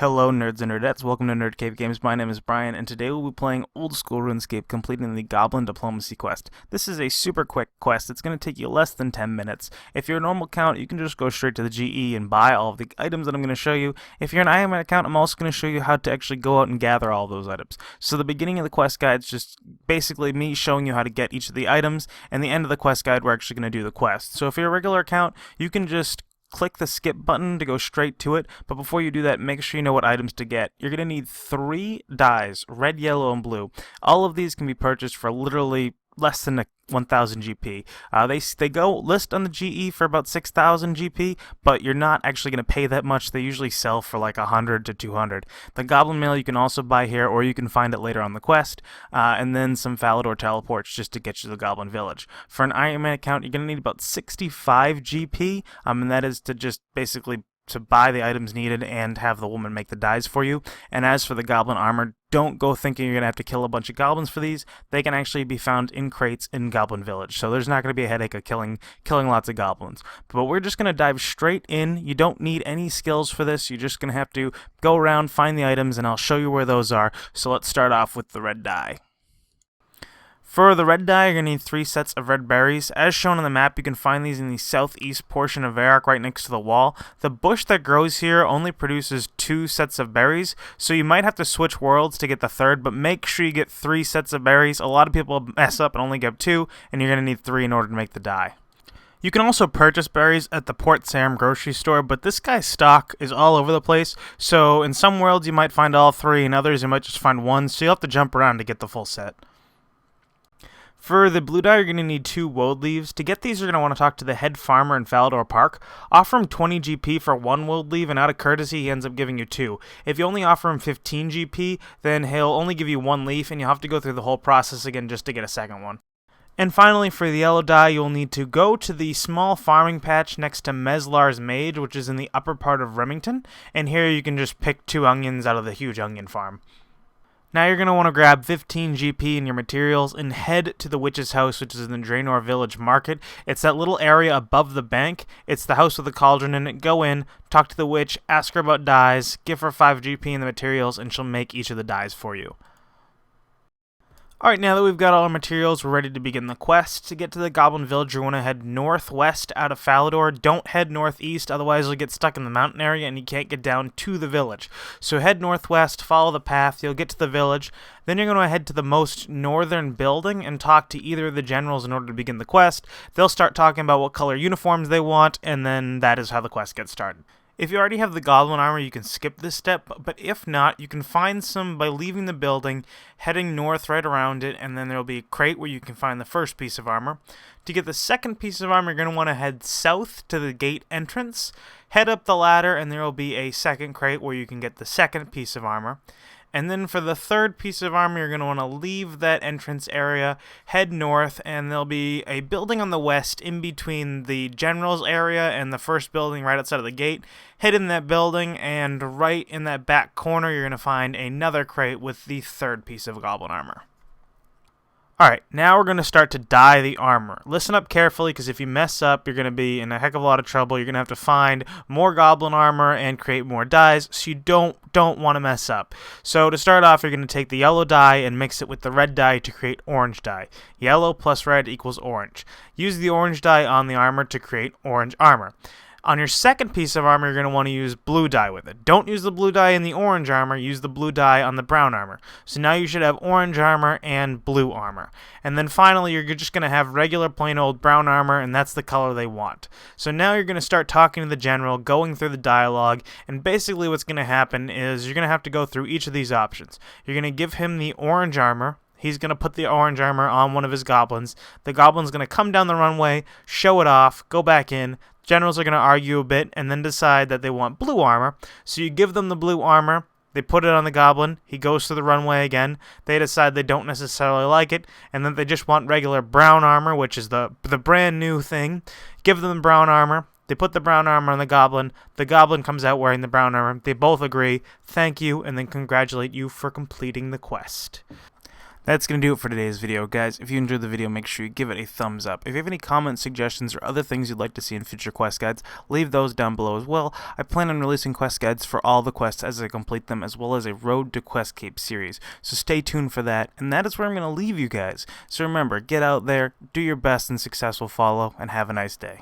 Hello nerds and nerdettes, welcome to NerdCaveGames. My name is Brian, and today we'll be playing old school Runescape, completing the Goblin Diplomacy Quest. This is a super quick quest, it's going to take you less than 10 minutes. If you're a normal account, you can just go straight to the GE and buy all of the items that I'm going to show you. If you're an IM account, I'm also going to show you how to actually go out and gather all those items. So the beginning of the quest guide is just basically me showing you how to get each of the items, and the end of the quest guide, we're actually going to do the quest. So if you're a regular account, you can just click the skip button to go straight to it, but before you do that, make sure you know what items to get. You're going to need 3 dyes, red, yellow, and blue. All of these can be purchased for literally less than 1,000 GP. They go list on the GE for about 6,000 GP, but you're not actually going to pay that much. They usually sell for like 100 to 200. The Goblin Mail you can also buy here, or you can find it later on the quest, and then some Falador teleports just to get you to the Goblin Village. For an Iron Man account, you're going to need about 65 GP, and that is to just basically to buy the items needed and have the woman make the dyes for you. And as for the goblin armor, don't go thinking you're going to have to kill a bunch of goblins for these. They can actually be found in crates in Goblin Village, so there's not going to be a headache of killing lots of goblins. But we're just going to dive straight in. You don't need any skills for this. You're just going to have to go around, find the items, and I'll show you where those are. So let's start off with the red dye. For the red dye, you're going to need 3 sets of red berries. As shown on the map, you can find these in the southeast portion of Varrock, right next to the wall. The bush that grows here only produces 2 sets of berries, so you might have to switch worlds to get the third, but make sure you get 3 sets of berries. A lot of people mess up and only get 2, and you're going to need 3 in order to make the dye. You can also purchase berries at the Port Sarim grocery store, but this guy's stock is all over the place, so in some worlds you might find all 3, in others you might just find 1, so you'll have to jump around to get the full set. For the blue dye, you're going to need 2 woad leaves. To get these, you're going to want to talk to the head farmer in Falador Park. Offer him 20 GP for 1 woad leaf, and out of courtesy, he ends up giving you 2. If you only offer him 15 GP, then he'll only give you 1 leaf, and you'll have to go through the whole process again just to get a second one. And finally, for the yellow dye, you'll need to go to the small farming patch next to Meslar's Mage, which is in the upper part of Remington, and here you can just pick 2 onions out of the huge onion farm. Now you're going to want to grab 15 GP in your materials and head to the witch's house, which is in the Draynor village market. It's that little area above the bank. It's the house with the cauldron in it. Go in, talk to the witch, ask her about dyes, give her 5 GP in the materials, and she'll make each of the dyes for you. Alright, now that we've got all our materials, we're ready to begin the quest. To get to the Goblin Village, you want to head northwest out of Falador. Don't head northeast, otherwise you'll get stuck in the mountain area and you can't get down to the village. So head northwest, follow the path, you'll get to the village. Then you're going to head to the most northern building and talk to either of the generals in order to begin the quest. They'll start talking about what color uniforms they want, and then that is how the quest gets started. If you already have the goblin armor, you can skip this step, but if not, you can find some by leaving the building, heading north right around it, and then there will be a crate where you can find the first piece of armor. To get the second piece of armor, you're going to want to head south to the gate entrance, head up the ladder, and there will be a second crate where you can get the second piece of armor. And then for the third piece of armor, you're going to want to leave that entrance area, head north, and there'll be a building on the west in between the general's area and the first building right outside of the gate. Head in that building, and right in that back corner, you're going to find another crate with the third piece of goblin armor. Alright, now we're going to start to dye the armor. Listen up carefully, because if you mess up, you're going to be in a heck of a lot of trouble. You're going to have to find more goblin armor and create more dyes, so you don't want to mess up. So to start off, you're going to take the yellow dye and mix it with the red dye to create orange dye. Yellow plus red equals orange. Use the orange dye on the armor to create orange armor. On your second piece of armor, you're going to want to use blue dye with it. Don't use the blue dye in the orange armor, use the blue dye on the brown armor. So now you should have orange armor and blue armor. And then finally, you're just going to have regular plain old brown armor, and that's the color they want. So now you're going to start talking to the general, going through the dialogue, and basically what's going to happen is you're going to have to go through each of these options. You're going to give him the orange armor. He's going to put the orange armor on one of his goblins. The goblin's going to come down the runway, show it off, go back in. Generals are going to argue a bit and then decide that they want blue armor. So you give them the blue armor. They put it on the goblin. He goes to the runway again. They decide they don't necessarily like it, and then they just want regular brown armor, which is the brand new thing. Give them the brown armor. They put the brown armor on the goblin. The goblin comes out wearing the brown armor. They both agree, thank you, and then congratulate you for completing the quest. That's going to do it for today's video, guys. If you enjoyed the video, make sure you give it a thumbs up. If you have any comments, suggestions, or other things you'd like to see in future quest guides, leave those down below as well. I plan on releasing quest guides for all the quests as I complete them, as well as a Road to Questcape series. So stay tuned for that, and that is where I'm going to leave you guys. So remember, get out there, do your best and successful follow, and have a nice day.